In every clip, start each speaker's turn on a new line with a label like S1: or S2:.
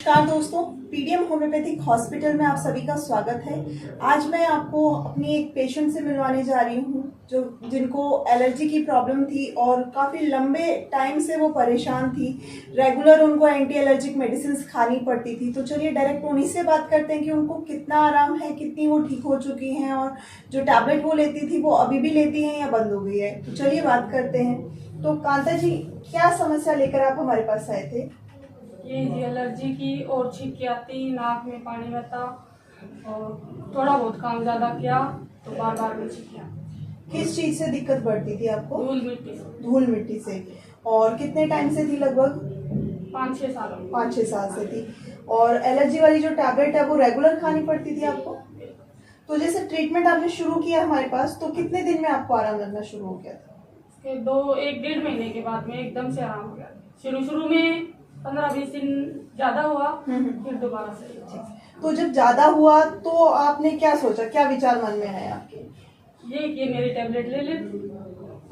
S1: नमस्कार दोस्तों, PDM homeopathic hospital में आप सभी का स्वागत है। आज मैं आपको अपनी एक पेशेंट से मिलवाने जा रही हूँ जो जिनको एलर्जी की प्रॉब्लम थी और काफ़ी लंबे टाइम से वो परेशान थी। रेगुलर उनको एंटी एलर्जिक मेडिसिन खानी पड़ती थी। तो चलिए डायरेक्ट उन्हीं से बात करते हैं कि उनको कितना आराम है, कितनी वो ठीक हो चुकी हैं और जो टैबलेट वो लेती थी वो अभी भी लेती हैं या बंद हो गई है। तो चलिए बात करते हैं। तो कांता जी, क्या समस्या लेकर आप हमारे पास आए थे?
S2: ये जी एलर्जी की और छींकी आती, नाक में पानी बहता और थोड़ा बहुत काम ज्यादा किया तो बार बार में छींकियाँ।
S1: किस चीज से दिक्कत बढ़ती थी आपको?
S2: धूल मिट्टी से।
S1: धूल मिट्टी से। और कितने टाइम से थी? लगभग
S2: 5-6 साल।
S1: 5-6 साल से थी। और एलर्जी वाली जो टैबलेट है वो रेगुलर खानी पड़ती थी आपको? तो जैसे ट्रीटमेंट आपने शुरू किया हमारे पास, तो कितने दिन में आपको आराम लगना शुरू हो गया था?
S2: इसके 1-1.5 महीने के बाद में एकदम से आराम हो गया। शुरू में 15-20 दिन ज्यादा हुआ, फिर दोबारा से।
S1: तो जब ज्यादा हुआ तो आपने क्या सोचा, क्या विचार मन में आया आपके?
S2: ये कि मेरी टैबलेट ले ले।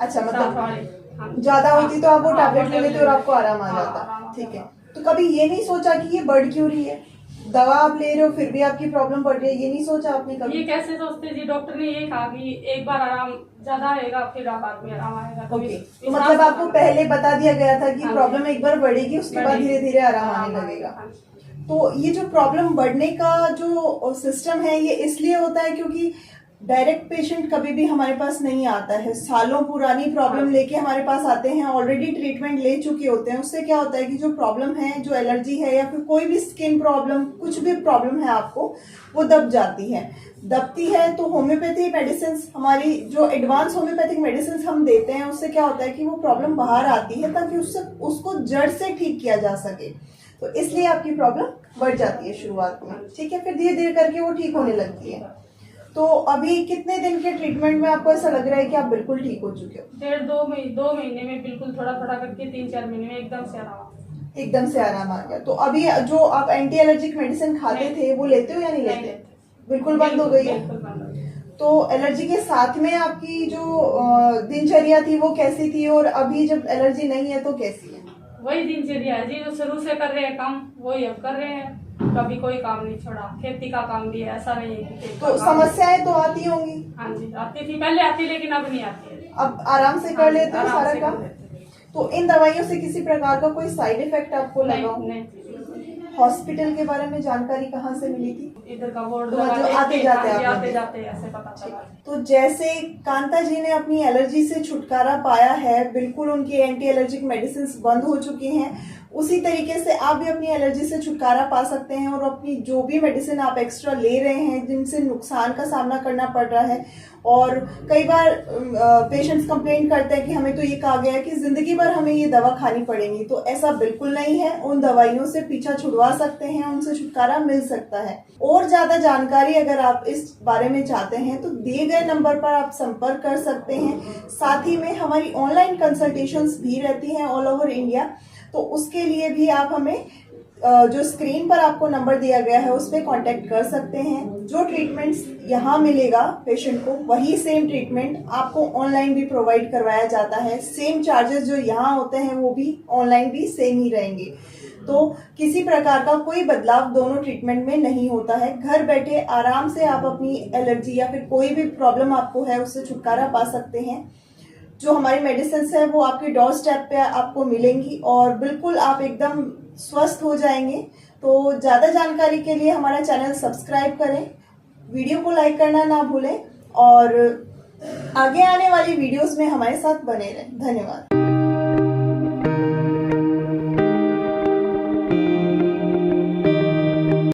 S1: अच्छा, मतलब
S2: हाँ।
S1: ज्यादा होती तो आप वो
S2: हाँ,
S1: टैबलेट ले लेते और आपको आराम आ जाता। ठीक है। तो कभी ये नहीं सोचा कि ये बढ़ क्यों रही है? दवा आप ले रहे हो फिर भी आपकी प्रॉब्लम बढ़ रही है, ये नहीं सोचा आपने कभी?
S2: ये कैसे सोचते जी, डॉक्टर ने ये कहा कि एक बार आराम ज्यादा आएगा फिर बाद में आराम आएगा।
S1: ओके, तो मतलब आपको पहले बता दिया गया था कि प्रॉब्लम एक बार बढ़ेगी, उसके बाद धीरे धीरे आराम आने लगेगा। तो ये जो प्रॉब्लम बढ़ने का जो सिस्टम है ये इसलिए होता है क्योंकि डायरेक्ट पेशेंट कभी भी हमारे पास नहीं आता है। सालों पुरानी प्रॉब्लम लेके हमारे पास आते हैं, ऑलरेडी ट्रीटमेंट ले चुके होते हैं। उससे क्या होता है कि जो प्रॉब्लम है, जो एलर्जी है या फिर कोई भी स्किन प्रॉब्लम, कुछ भी प्रॉब्लम है आपको, वो दब जाती है। दबती है तो होम्योपैथी मेडिसिन, हमारी जो एडवांस होम्योपैथिक मेडिसिन हम देते हैं, उससे क्या होता है कि वो प्रॉब्लम बाहर आती है ताकि उसको जड़ से ठीक किया जा सके। तो इसलिए आपकी प्रॉब्लम बढ़ जाती है शुरुआत में, ठीक है, फिर धीरे धीरे करके वो ठीक होने लगती है। तो अभी कितने दिन के ट्रीटमेंट में आपको ऐसा लग रहा है कि आप बिल्कुल ठीक हो चुके हो?
S2: 1.5-2 महीने में बिल्कुल थोड़ा थोड़ा करके 3-4 महीने में एकदम से आराम।
S1: एकदम से आराम आ गया। तो अभी जो आप एंटी एलर्जिक मेडिसिन खाते थे वो लेते हो या नहीं लेते? बिल्कुल बंद हो गई है। तो एलर्जी के साथ में आपकी जो दिनचर्या थी वो कैसी थी, और अभी जब एलर्जी नहीं है तो कैसी है?
S2: वही दिनचर्या है जी, जो शुरू से कर रहे हैं काम वही अब कर रहे हैं। कभी कोई काम नहीं छोड़ा, खेती का काम भी है, ऐसा नहीं है।
S1: तो समस्याएं तो आती होंगी?
S2: हाँ जी, आती थी, पहले आती लेकिन अब नहीं आती है।
S1: अब आराम से कर लेते हो सारा काम? तो इन दवाइयों से किसी प्रकार का कोई साइड इफेक्ट आपको लगा?
S2: नहीं।
S1: हॉस्पिटल के बारे में जानकारी कहाँ से मिली थी?
S2: इधर का बोर्ड
S1: तो जो आते
S2: जाते ऐसे पता चला।
S1: तो जैसे कांता जी ने अपनी एलर्जी से छुटकारा पाया है, बिल्कुल उनकी एंटी एलर्जिक मेडिसिन बंद हो चुकी हैं, उसी तरीके से आप भी अपनी एलर्जी से छुटकारा पा सकते हैं। और अपनी जो भी मेडिसिन आप एक्स्ट्रा ले रहे हैं जिनसे नुकसान का सामना करना पड़ रहा है, और कई बार पेशेंट्स कंप्लेंट करते हैं कि हमें तो ये कहा गया है कि जिंदगी भर हमें ये दवा खानी पड़ेगी, तो ऐसा बिल्कुल नहीं है। उन दवाइयों से पीछा छुड़वा सकते हैं, उनसे छुटकारा मिल सकता है। और ज्यादा जानकारी अगर आप इस बारे में चाहते हैं तो दिए गए नंबर पर आप संपर्क कर सकते हैं। साथ ही में हमारी ऑनलाइन कंसल्टेशंस भी रहती हैं ऑल ओवर इंडिया, तो उसके लिए भी आप हमें जो स्क्रीन पर आपको नंबर दिया गया है उस पर कॉन्टेक्ट कर सकते हैं। जो ट्रीटमेंट्स यहाँ मिलेगा पेशेंट को, वही सेम ट्रीटमेंट आपको ऑनलाइन भी प्रोवाइड करवाया जाता है। सेम चार्जेस जो यहाँ होते हैं वो भी ऑनलाइन भी सेम ही रहेंगे। तो किसी प्रकार का कोई बदलाव दोनों ट्रीटमेंट में नहीं होता है। घर बैठे आराम से आप अपनी एलर्जी या फिर कोई भी प्रॉब्लम आपको है उससे छुटकारा पा सकते हैं। जो हमारी मेडिसिन है वो आपके डोर स्टेप पे आपको मिलेंगी और बिल्कुल आप एकदम स्वस्थ हो जाएंगे। तो ज्यादा जानकारी के लिए हमारा चैनल सब्सक्राइब करें, वीडियो को लाइक करना ना भूलें और आगे आने वाली वीडियोस में हमारे साथ बने रहें। धन्यवाद।